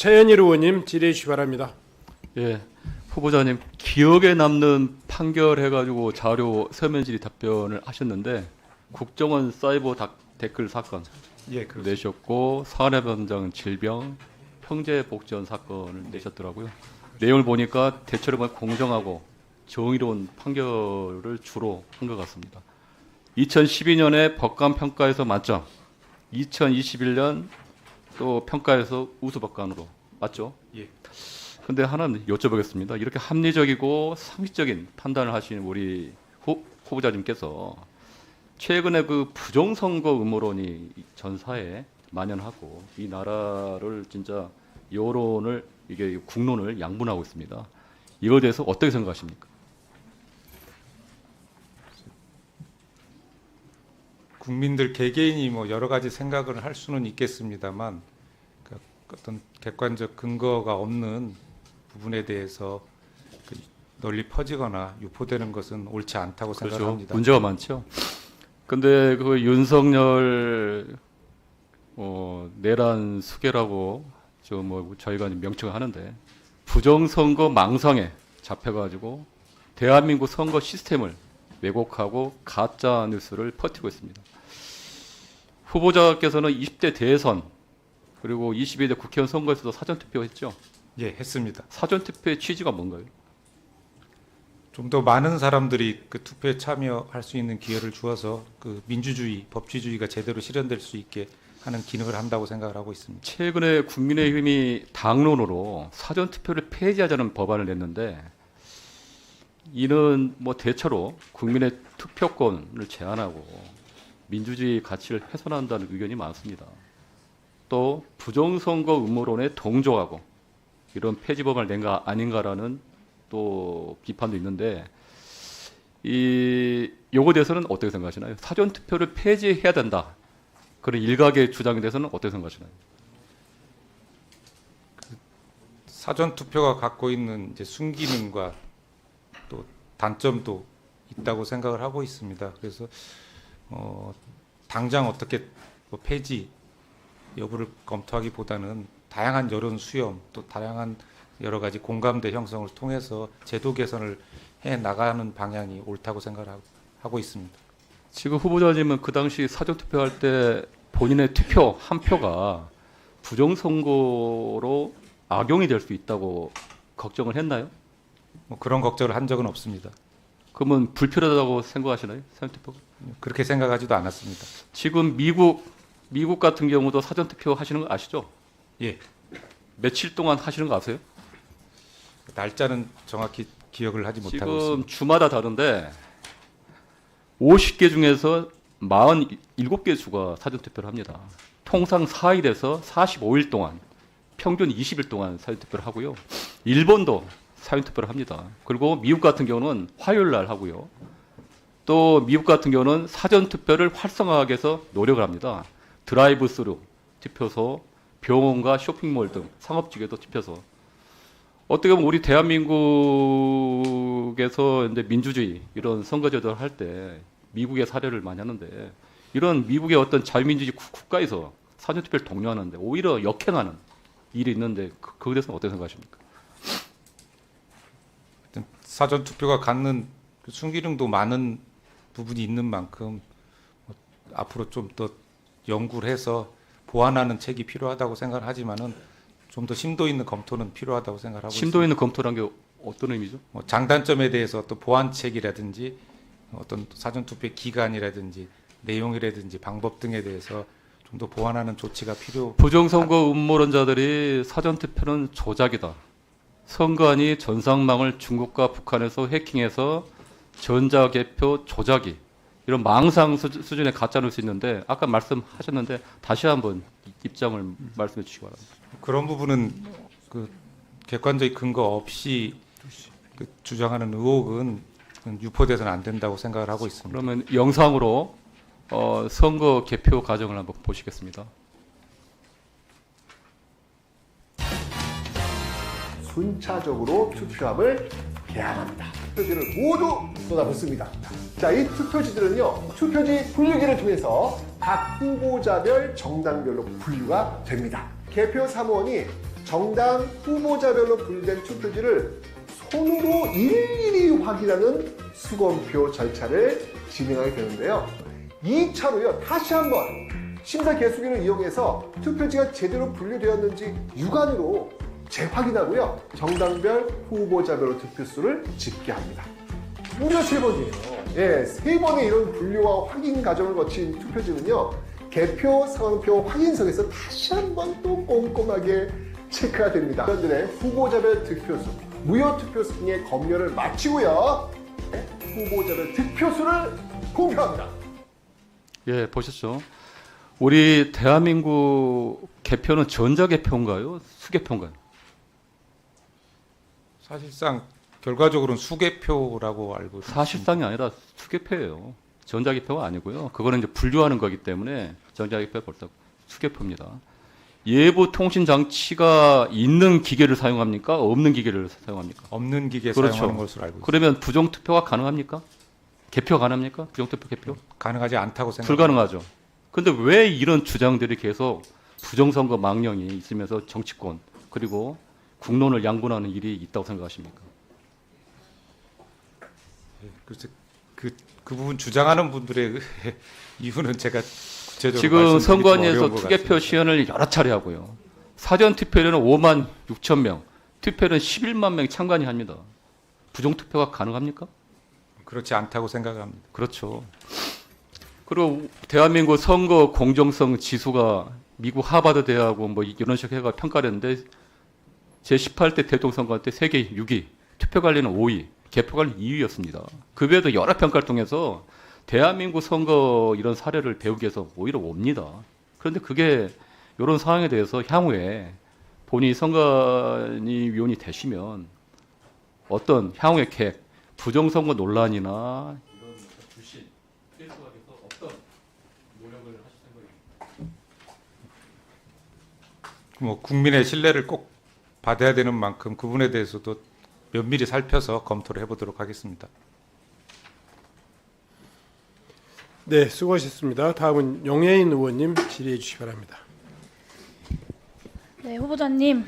차현일 의원님 질의해 주시기 바랍니다. 예, 후보자님 기억에 남는 판결해가지고 자료 서면 질의 답변을 하셨는데 국정원 사이버 댓글 사건 예, 그렇습니다. 내셨고 산해병장 질병 형제복지원 사건을 내셨더라고요. 내용을 보니까 대체로 공정하고 정의로운 판결을 주로 한 것 같습니다. 2012년에 법관 평가에서 만점, 2021년 또 평가에서 우수법관으로 맞죠? 예. 근데 하나는 여쭤보겠습니다. 이렇게 합리적이고 상식적인 판단을 하시는 우리 후보자님께서 최근에 그 부정선거 음모론이 전 사회에 만연하고 이 나라를 진짜 여론을 이게 국론을 양분하고 있습니다. 이거에 대해서 어떻게 생각하십니까? 국민들 개개인이 뭐 여러 가지 생각을 할 수는 있겠습니다만 어떤 객관적 근거가 없는 부분에 대해서 널리 퍼지거나 유포되는 것은 옳지 않다고 그렇죠. 생각합니다. 문제가 많죠. 근데 그 윤석열 내란 수계라고 저희가 명칭을 하는데 부정선거 망상에 잡혀가지고 대한민국 선거 시스템을 왜곡하고 가짜 뉴스를 퍼뜨리고 있습니다. 후보자께서는 20대 대선 그리고 22대 국회의원 선거에서도 사전투표했죠. 예, 했습니다. 사전투표의 취지가 뭔가요? 좀 더 많은 사람들이 그 투표에 참여할 수 있는 기회를 주어서 그 민주주의, 법치주의가 제대로 실현될 수 있게 하는 기능을 한다고 생각을 하고 있습니다. 최근에 국민의힘이 당론으로 사전투표를 폐지하자는 법안을 냈는데 이는 대체로 국민의 투표권을 제한하고 민주주의 가치를 훼손한다는 의견이 많습니다. 또 부정선거 음모론에 동조하고 이런 폐지법을 낸 거 아닌가라는 또 비판도 있는데 요거에 대해서는 어떻게 생각하시나요? 사전투표를 폐지해야 된다. 그런 일각의 주장에 대해서는 어떻게 생각하시나요? 사전 투표가 갖고 있는 이제 순기능과 또 단점도 있다고 생각을 하고 있습니다. 그래서 당장 어떻게 폐지 여부를 검토하기보다는 다양한 여론 수렴 또 다양한 여러 가지 공감대 형성을 통해서 제도 개선을 해 나가는 방향이 옳다고 생각하고 있습니다. 지금 후보자님은 그 당시 사전투표할 때 본인의 투표 한 표가 부정선거로 악용이 될 수 있다고 걱정을 했나요? 뭐 그런 걱정을 한 적은 없습니다. 그러면 불필요하다고 생각하시나요? 사전투표가? 그렇게 생각하지도 않았습니다. 지금 미국 같은 경우도 사전투표 하시는 거 아시죠? 예, 며칠 동안 하시는 거 아세요? 날짜는 정확히 기억을 하지 못하고 지금 있습니다. 주마다 다른데 50개 중에서 47개 주가 사전투표를 합니다. 통상 4일에서 45일 동안 평균 20일 동안 사전투표를 하고요. 일본도 사전투표를 합니다. 그리고 미국 같은 경우는 화요일 날 하고요. 또 미국 같은 경우는 사전투표를 활성화하기 위해서 노력을 합니다. 드라이브 스루 투표소, 병원과 쇼핑몰 등 상업지구에도 투표소. 어떻게 보면 우리 대한민국에서 이제 민주주의 이런 선거제도를 할 때 미국의 사례를 많이 하는데 이런 미국의 어떤 자유민주주의 국가에서 사전투표를 독려하는데 오히려 역행하는 일이 있는데 그거에 대해서는 어떻게 생각하십니까? 사전 투표가 갖는 그 순기능도 많은 부분이 있는 만큼 앞으로 좀 더 연구를 해서 보완하는 책이 필요하다고 생각을 하지만은 좀 더 심도 있는 검토는 필요하다고 생각을 하고 심도 있습니다. 있는 검토란 게 어떤 의미죠? 장단점에 대해서 또 보완책이라든지 어떤 사전 투표 기간이라든지 내용이라든지 방법 등에 대해서 좀 더 보완하는 조치가 필요. 부정선거 음모론자들이 사전투표는 조작이다. 선관위 전상망을 중국과 북한에서 해킹해서 전자개표 조작이 이런 망상 수준의 가짜뉴스 있는데 아까 말씀하셨는데 다시 한번 입장을 말씀해 주시기 바랍니다. 그런 부분은 그 객관적인 근거 없이 그 주장하는 의혹은 유포돼서는 안 된다고 생각을 하고 있습니다. 그러면 영상으로 선거 개표 과정을 한번 보시겠습니다. 순차적으로 투표함을 개항합니다. 투표지를 모두 쏟아붓습니다. 자, 이 투표지들은요, 투표지 분류기를 통해서 각 후보자별 정당별로 분류가 됩니다. 개표 사무원이 정당 후보자별로 분류된 투표지를 손으로 일일이 확인하는 수검표 절차를 진행하게 되는데요. 2차로요. 다시 한번 심사 계수기를 이용해서 투표지가 제대로 분류되었는지 육안으로 재확인하고요. 정당별 후보자별로 투표수를 집계합니다. 무려 3번이에요. 예, 3번의 이런 분류와 확인 과정을 거친 투표지는요. 개표 상황표 확인석에서 다시 한번 또 꼼꼼하게 체크가 됩니다. 의원들의 후보자별 득표수, 무효 투표수 등의 검열을 마치고요. 후보자별 득표수를 공표합니다. 예, 보셨죠? 우리 대한민국 개표는 전자개표인가요? 수개표인가요? 사실상 결과적으로는 수개표라고 알고 있습니다. 사실상이 아니라 수개표예요. 전자개표가 아니고요. 그거는 이제 분류하는 거기 때문에 전자개표 볼때 수개표입니다. 예부 통신 장치가 있는 기계를 사용합니까? 없는 기계를 사용합니까? 없는 기계 그렇죠. 사용하는 것으로 알고 있습니다. 그러면 부정 투표가 가능합니까? 개표 가능합니까? 부정 투표 개표? 가능하지 않다고 생각합니다. 불가능하죠. 근데 왜 이런 주장들이 계속 부정선거 망령이 있으면서 정치권 그리고 국론을 양분하는 일이 있다고 생각하십니까? 글쎄, 그 부분 주장하는 분들의 이유는 제가 구체적으로 지금 말씀드리기 좀 선관위에서 어려운 것 투개표 같습니다. 시연을 여러 차례 하고요. 사전 투표율은 5만 6천 명, 투표율은 11만 명이 참관이 합니다. 부정 투표가 가능합니까? 그렇지 않다고 생각합니다. 그렇죠. 그리고 대한민국 선거 공정성 지수가 미국 하버드 대학하고 뭐 이런 식으로 해가 평가를 했는데 제18대 대통령 선거 때 세계 6위, 투표 관리는 5위, 개표 관리 2위였습니다. 그 외에도 여러 평가를 통해서 대한민국 선거 이런 사례를 배우기 위해서 오히려 옵니다. 그런데 그게 이런 상황에 대해서 향후에 본인이 선관위 위원이 되시면 어떤 향후의 계획, 부정선거 논란이나 이런 불신, 필수하기 위해서 어떤 노력을 하실 생각입니까? 뭐 국민의 신뢰를 꼭 받아야 되는 만큼 그분에 대해서도 면밀히 살펴서 검토를 해보도록 하겠습니다. 네, 수고하셨습니다. 다음은 용혜인 의원님 질의해 주시기 바랍니다. 네, 후보자님,